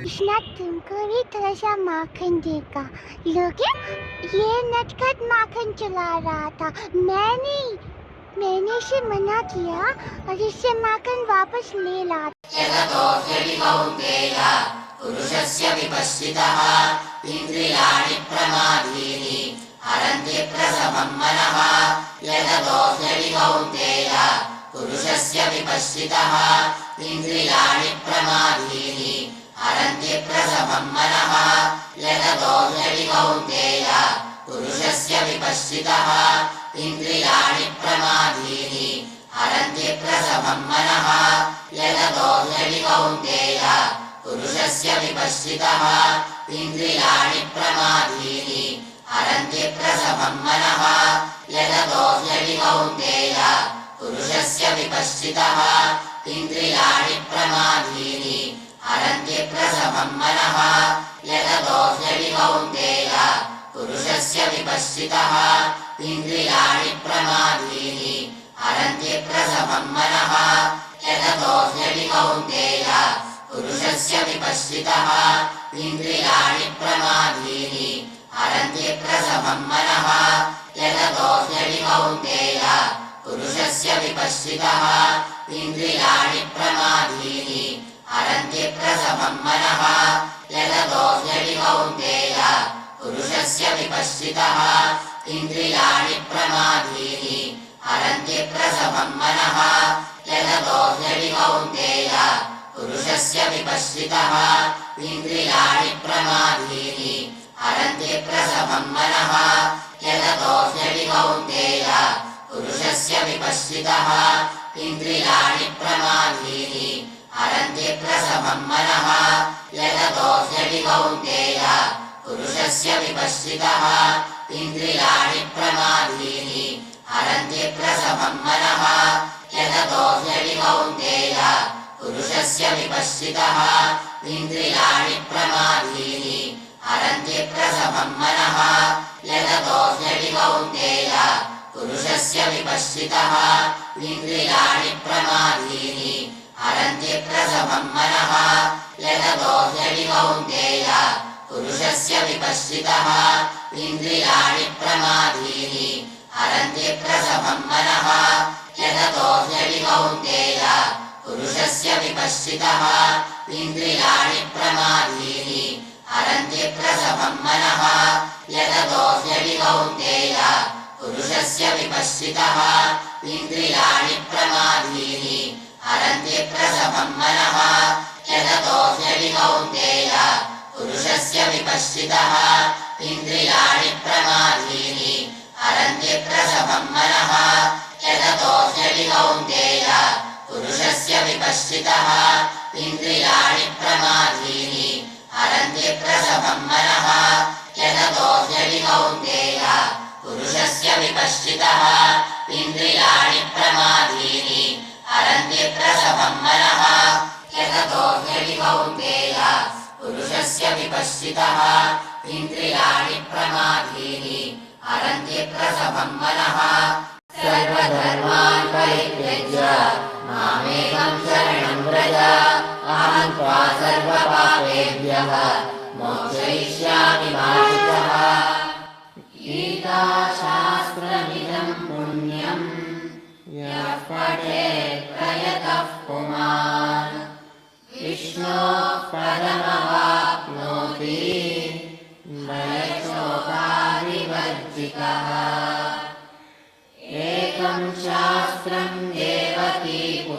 कृष्णा तुमको भी थोड़ा सा माखन देगा, लोगे? ये नटखट माखन चला रहा था, मैंने इसे मना किया और इससे माखन वापस ले ला। यततो ह्यपि कौन्तेय पुरुषस्य विपश्चितः इन्द्रियाणि प्रमादीनि हरन्ति प्रथमं मनः। यततो ह्यपि कौन्तेय पुरुषस्य विपश्चितः इन्द्रियाणि प्रमादीनि हरन्ति प्रथमं मनः। यततो ह्यपि कौन्तेय पुरुषस्य विपश्चितः इन्द्रियाणि प्रमादीनि हरन्ति प्रथमं मनः। यततो ह्यपि कौन्तेय पुरुषस्य विपश्चितः इन्द्रियाणि प्रमादीनि हरन्ति प्रथमं मनः। यततो ह्यपि कौन्तेय पुरुषस्य विपश्चितः इन्द्रियाणि प्रमादीनि हरन्ति प्रथमं मनः। यततो ह्यपि कौन्तेय पुरुषस्य विपश्चितः इन्द्रियाणि प्रमादीनि हरन्ति प्रथमं मनः। यततो ह्यपि कौन्तेय पुरुषस्य विपश्चितः इन्द्रियाणि प्रमादीनि हरन्ति प्रथमं मनः। यततो ह्यपि कौन्तेय पुरुषस्य विपश्चितः इन्द्रियाणि प्रमादीनि हरन्ति प्रथमं मनः। यततो ह्यपि कौन्तेय पुरुषस्य विपश्चितः इन्द्रियाणि प्रमादीनि हरन्ति प्रथमं मनः। यततो ह्यपि कौन्तेय पुरुषस्य विपश्चितः इन्द्रियाणि प्रमादीनि हरन्ति प्रथमं मनः। यततो ह्यपि कौन्तेय पुरुषस्य विपश्चितः इन्द्रियाणि प्रमादीनि हरन्ति प्रथमं मनः। यततो ह्यपि कौन्तेय पुरुषस्य विपश्चितः इन्द्रियाणि प्रमादीनि हरन्ति प्रथमं मनः। यततो ह्यपि कौन्तेय पुरुषस्य विपश्चितः इन्द्रियाणि प्रमादीनि हरन्ति प्रथमं मनः। यततो ह्यपि कौन्तेय पुरुषस्य विपश्चितः इन्द्रियाणि प्रमादीनि हरन्ति प्रथमं मनः। यततो ह्यपि कौन्तेय पुरुषस्य विपश्चितः इन्द्रियाणि प्रमादीनि हरन्ति प्रथमं मनः। यततो ह्यपि कौन्तेय पुरुषस्य विपश्चितः इन्द्रियाणि प्रमादीनि हरन्ति प्रथमं मनः। यततो ह्यपि कौन्तेय पुरुषस्य विपश्चितः इन्द्रियाणि प्रमादीनि हरन्ति प्रथमं मनः। यततो ह्यपि कौन्तेय पुरुषस्य विपश्चितः इन्द्रियाणि प्रमादीनि हरन्ति प्रथमं मनः। यततो ह्यपि कौन्तेय पुरुषस्य विपश्चितः इन्द्रियाणि प्रमादीनि हरन्ति प्रथमं मनः। यततो ह्यपि कौन्तेय पुरुषस्य विपश्चितः इन्द्रियाणि प्रमादीनि हरन्ति प्रथमं मनः। यततो ह्यपि कौन्तेय पुरुषस्य विपश्चितः इन्द्रियाणि प्रमादीनि हरन्ति प्रथमं मनः। सर्वधर्मान् परित्यज्य मामेकं शरणं व्रज अहं त्वा सर्वपापेभ्यः मोक्षयिष्यामि मा शुचः। गीताशास्त्रमिदं पुण्यं यः पठेत् प्रयतः पुमान् विष्णोः पदमवाप्नोति भयशोकाविवर्जितः। एकं शास्त्रं देवकीपुत्रगीतम्